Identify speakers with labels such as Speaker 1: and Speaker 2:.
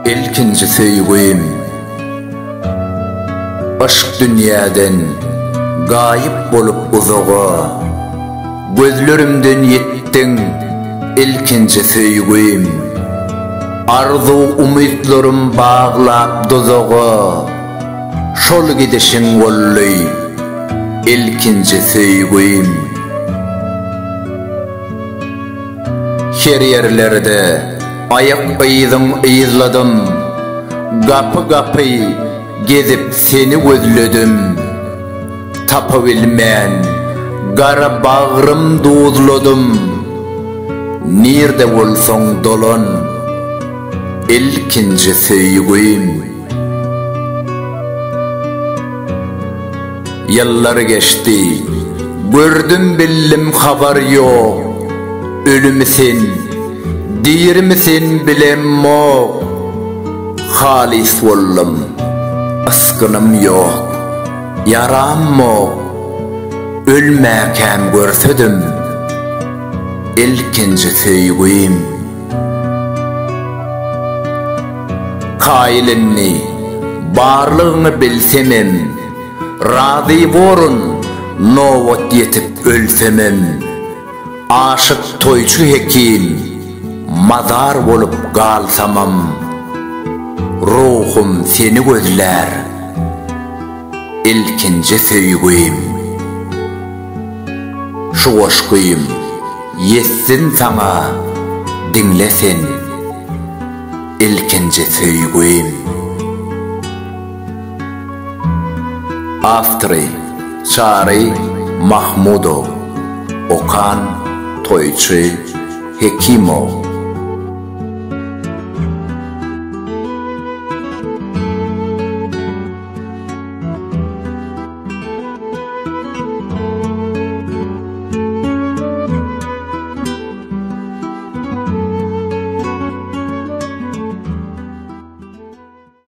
Speaker 1: ilkinci söýgüim. Aşk dünýäden gaýyp bolup uzaga, gözlerimden yetdiň ilkinci söýgüim. Arzu umytlarym baglap dozaga, şol gidişiň bolly ilkinci söýgüim. Her yerlerde ayak ýyzyň ýyzladym, gapy gezip seni gözledim. Tapabilmän gara bagrym duzladım. Nirde bolsaň dolan ilkinci söýgüim. Yıllar geçti, gördüm billim habar yok. Ölümüsin, dirimisin bilem mok. Halis bollum, askınım yok, yaram mok. Ölmäkem görsedim ilkinci söýgüim. Kaýlyny, barlygyny bilsemem, razy borun, nowat yetip ölsemem. Aşık toyçu hekim, mazar bolup galsamam. Ruhum seni gözler ilkinci söýgüim. Şu aşkym yetsin sana, dinlesen ilkinci söýgüim. Aftri Çary Mahmudov, Okan Toyçu Hekimov.